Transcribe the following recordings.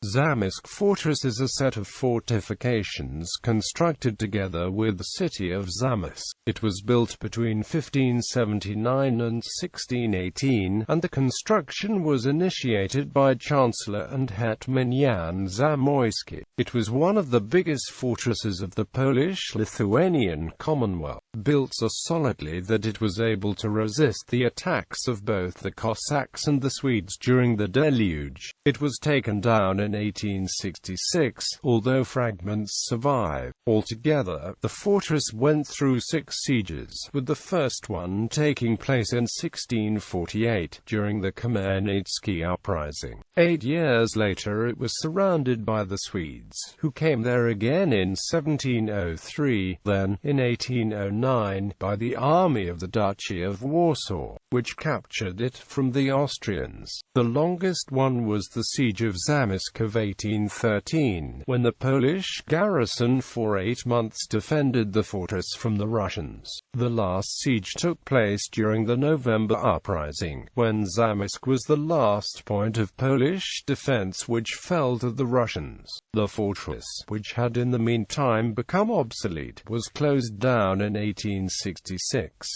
Zamość Fortress is a set of fortifications constructed together with the city of Zamość. It was built between 1579 and 1618, and the construction was initiated by Chancellor and Hetman Jan Zamoyski. It was one of the biggest fortresses of the Polish-Lithuanian Commonwealth, built so solidly that it was able to resist the attacks of both the Cossacks and the Swedes during the Deluge. It was taken down in 1866, although fragments survive. Altogether, the fortress went through 6 sieges, with the first one taking place in 1648, during the Zamoyski uprising. 8 years later it was surrounded by the Swedes, who came there again in 1703, then, in 1809, by the army of the Duchy of Warsaw, which captured it from the Austrians. The longest one was the Siege of Zamość of 1813, when the Polish garrison for 8 months defended the fortress from the Russians. The last siege took place during the November uprising, when Zamość was the last point of Polish defense which fell to the Russians. The fortress, which had in the meantime become obsolete, was closed down in 1866.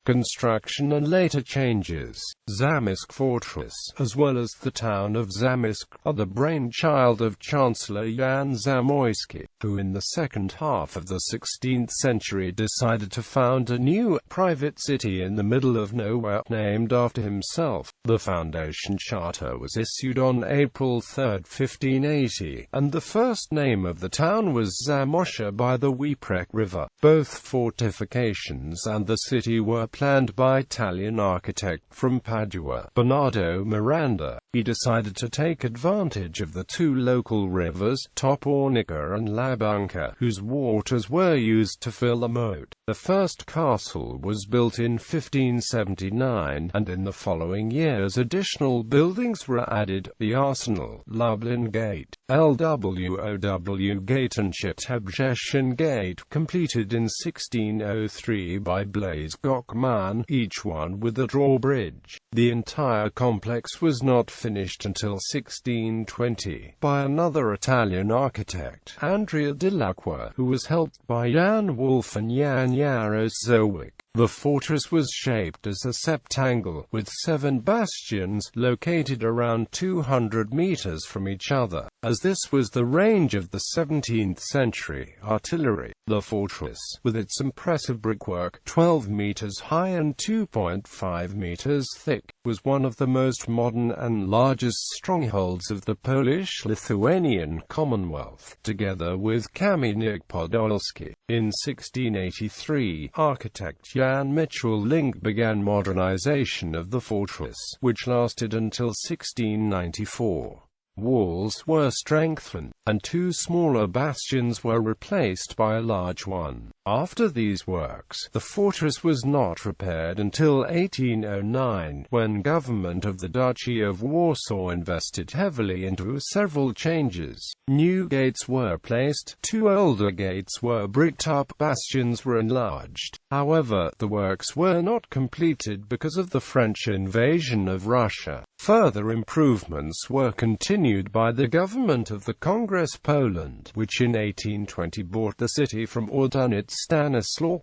Construction and later changes. Zamość Fortress, as well as the town of Zamość, are the brainchild of Chancellor Jan Zamoyski, who in the second half of the 16th century decided to found a new, private city in the middle of nowhere, named after himself. The foundation charter was issued on April 3, 1580, and the first name of the town was Zamość by the Wiprek River. Both fortifications and the city were planned by Italian architect from Padua, Bernardo Miranda. He decided to take advantage of the 2 local rivers, Topornica and Labunka, whose waters were used to fill a moat. The first castle was built in 1579, and in the following years additional buildings were added: the arsenal, Lublin Gate, Lwow Gate and Szybrzeszyn Gate, completed in 1603 by Blaise Gockman, each one with a drawbridge. The entire complex was not finished until 1620, by another Italian architect, Andrea Dell'Acqua, who was helped by Jan Wolf and Jan Jaroszewicz. The fortress was shaped as a septangle, with 7 bastions, located around 200 meters from each other, as this was the range of the 17th century artillery. The fortress, with its impressive brickwork, 12 meters high and 2.5 meters thick, was one of the most modern and largest strongholds of the Polish-Lithuanian Commonwealth, together with Kamieniec Podolski. In 1683, architect Jan Mitchell-Link began modernization of the fortress, which lasted until 1694. Walls were strengthened, and 2 smaller bastions were replaced by a large one. After these works, the fortress was not repaired until 1809, when government of the Duchy of Warsaw invested heavily into several changes. New gates were placed, 2 older gates were bricked up, bastions were enlarged. However, the works were not completed because of the French invasion of Russia. Further improvements were continued by the government of the Congress Poland, which in 1820 bought the city from Ordunit Stanisław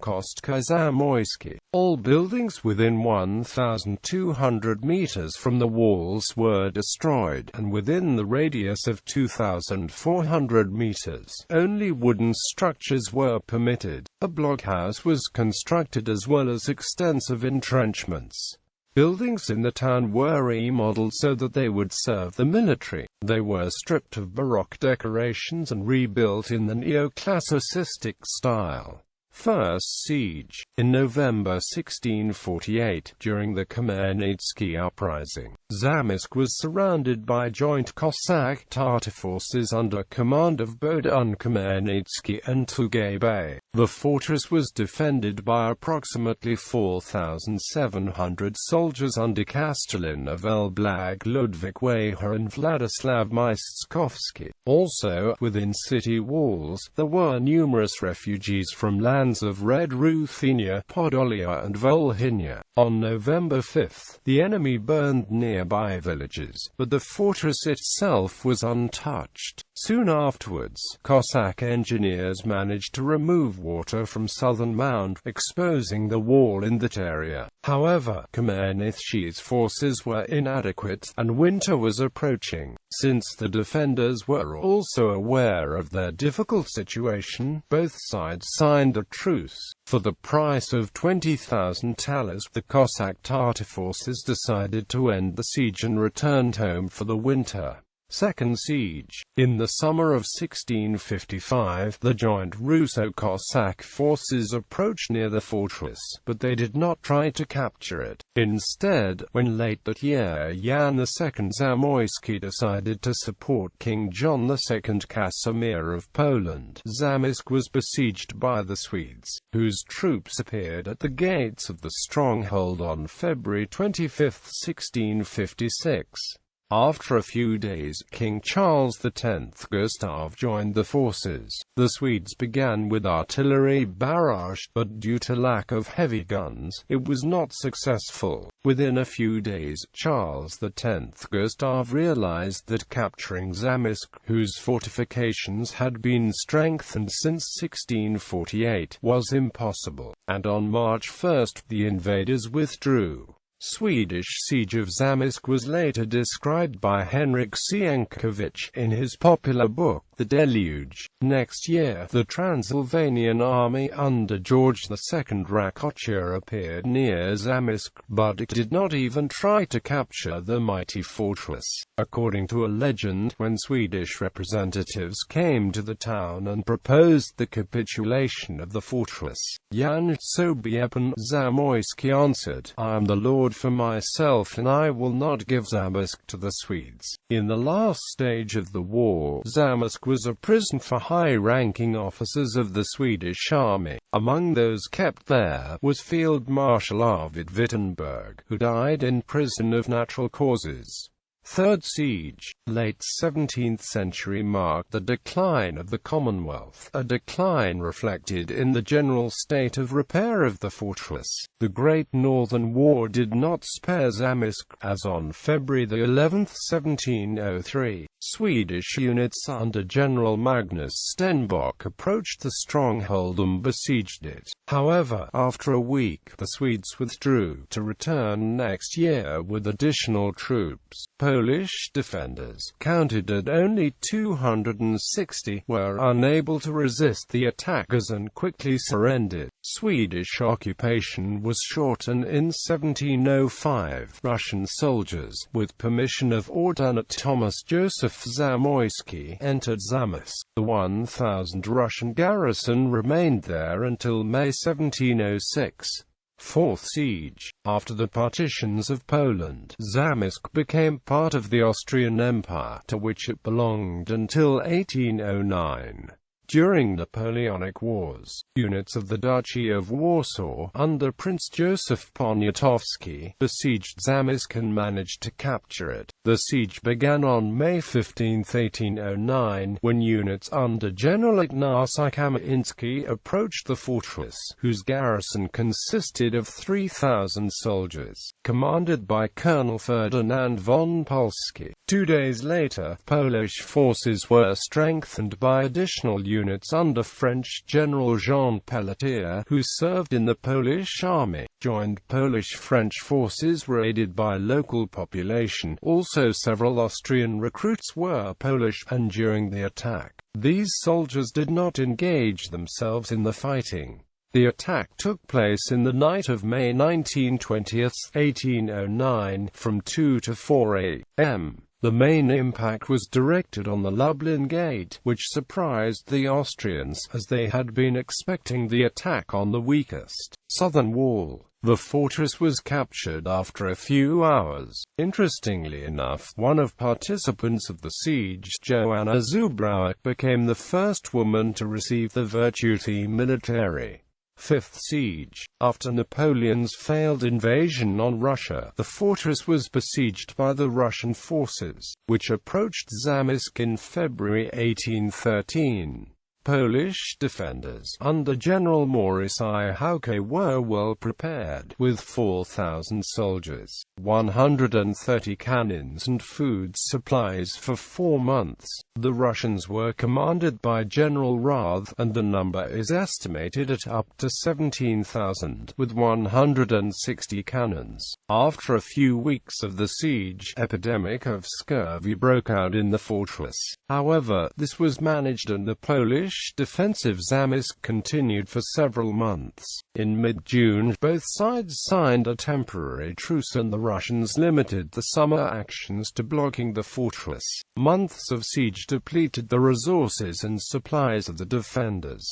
Zamoyski. All buildings within 1,200 meters from the walls were destroyed, and within the radius of 2,400 meters, only wooden structures were permitted. A blockhouse was constructed as well as extensive entrenchments. Buildings in the town were remodeled so that they would serve the military. They were stripped of Baroque decorations and rebuilt in the neoclassicistic style. First siege. In November 1648, during the Zamoyski uprising, Zamość was surrounded by joint Cossack-Tatar forces under command of Bohdan Khmelnytsky and Tugay. The fortress was defended by approximately 4,700 soldiers under Castellan of Elblag, Ludwik Wajcha and Władysław Mystkowski. Also, within city walls, there were numerous refugees from land lands of Red Ruthenia, Podolia and Volhynia. On November 5, the enemy burned nearby villages, but the fortress itself was untouched. Soon afterwards, Cossack engineers managed to remove water from southern mound, exposing the wall in that area. However, Khmelnytski's forces were inadequate, and winter was approaching. Since the defenders were also aware of their difficult situation, both sides signed a truce. For the price of 20,000 thalers, the Cossack Tatar forces decided to end the siege and returned home for the winter. Second siege. In the summer of 1655, the joint Russo-Cossack forces approached near the fortress, but they did not try to capture it. Instead, when late that year Jan II Zamoyski decided to support King John II Casimir of Poland, Zamość was besieged by the Swedes, whose troops appeared at the gates of the stronghold on February 25, 1656. After a few days, King Charles X Gustav joined the forces. The Swedes began with artillery barrage, but due to lack of heavy guns, it was not successful. Within a few days, Charles X Gustav realized that capturing Zamość, whose fortifications had been strengthened since 1648, was impossible, and on March 1 the invaders withdrew. Swedish siege of Zamość was later described by Henryk Sienkiewicz in his popular book, The Deluge. Next year, the Transylvanian army under George II Rakoczy appeared near Zamość, but it did not even try to capture the mighty fortress. According to a legend, when Swedish representatives came to the town and proposed the capitulation of the fortress, Jan Sobiepan Zamoyski answered, "I am the Lord for myself and I will not give Zamość to the Swedes." In the last stage of the war, Zamość was a prison for high-ranking officers of the Swedish army. Among those kept there was Field Marshal Arvid Wittenberg, who died in prison of natural causes. Third siege. Late 17th century marked the decline of the Commonwealth, a decline reflected in the general state of repair of the fortress. The Great Northern War did not spare Zamość, as on February 11, 1703, Swedish units under General Magnus Stenbock approached the stronghold and besieged it. However, after a week, the Swedes withdrew, to return next year with additional troops. Polish defenders, counted at only 260, were unable to resist the attackers and quickly surrendered. Swedish occupation was short, and in 1705, Russian soldiers, with permission of Ordinate Thomas Joseph Zamoyski, entered Zamość. The 1,000 Russian garrison remained there until May 1706. Fourth siege. After the partitions of Poland, Zamość became part of the Austrian Empire, to which it belonged until 1809. During Napoleonic Wars, units of the Duchy of Warsaw, under Prince Joseph Poniatowski, besieged Zamość and managed to capture it. The siege began on May 15, 1809, when units under General Ignacy Kamiński approached the fortress, whose garrison consisted of 3,000 soldiers, commanded by Colonel Ferdinand von Polski. 2 days later, Polish forces were strengthened by additional units under French General Jean Pelletier, who served in the Polish army. Joined Polish-French forces were aided by local population. Also several Austrian recruits were Polish, and during the attack, these soldiers did not engage themselves in the fighting. The attack took place in the night of May 19, 1809, from 2 to 4 a.m. The main impact was directed on the Lublin Gate, which surprised the Austrians, as they had been expecting the attack on the weakest southern wall. The fortress was captured after a few hours. Interestingly enough, one of participants of the siege, Joanna Zubrauer, became the first woman to receive the Virtuti Militari. Fifth siege. After Napoleon's failed invasion on Russia, the fortress was besieged by the Russian forces, which approached Zamość in February 1813. Polish defenders, under General Maurice I. Hauke, were well prepared, with 4,000 soldiers, 130 cannons and food supplies for 4 months. The Russians were commanded by General Rath, and the number is estimated at up to 17,000, with 160 cannons. After a few weeks of the siege, epidemic of scurvy broke out in the fortress. However, this was managed and the Polish defensive Zamość continued for several months. In mid-June, both sides signed a temporary truce and the Russians limited the summer actions to blocking the fortress. Months of siege depleted the resources and supplies of the defenders.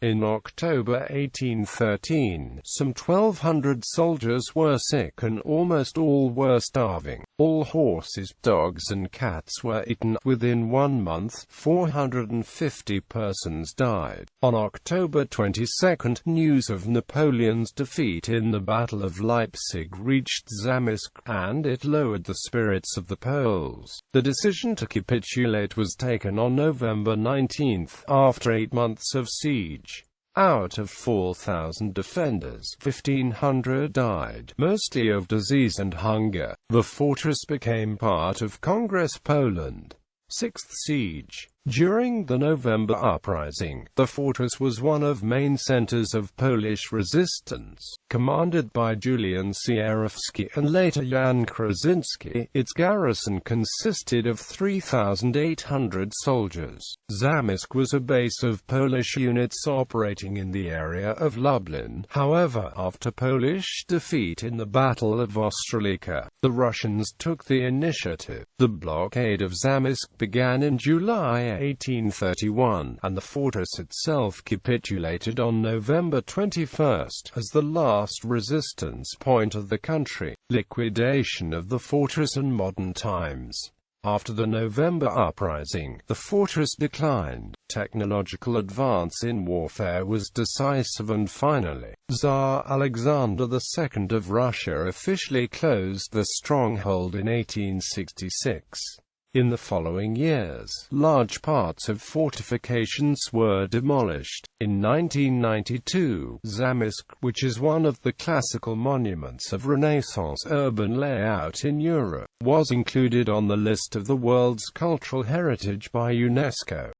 In October 1813, some 1,200 soldiers were sick and almost all were starving. All horses, dogs and cats were eaten. Within 1 month, 450 persons died. On October 22, news of Napoleon's defeat in the Battle of Leipzig reached Zamość, and it lowered the spirits of the Poles. The decision to capitulate was taken on November 19, after 8 months of siege. Out of 4,000 defenders, 1,500 died, mostly of disease and hunger. The fortress became part of Congress Poland. Sixth siege. During the November uprising, the fortress was one of main centers of Polish resistance. Commanded by Julian Sierowski and later Jan Krasinski, its garrison consisted of 3,800 soldiers. Zamość was a base of Polish units operating in the area of Lublin. However, after Polish defeat in the Battle of Ostroleka, the Russians took the initiative. The blockade of Zamość began in July 1831, and the fortress itself capitulated on November 21 as the last resistance point of the country. Liquidation of the fortress in modern times. After the November uprising, the fortress declined. Technological advance in warfare was decisive, and finally, Tsar Alexander II of Russia officially closed the stronghold in 1866. In the following years, large parts of fortifications were demolished. In 1992, Zamość, which is one of the classical monuments of Renaissance urban layout in Europe, was included on the list of the world's cultural heritage by UNESCO.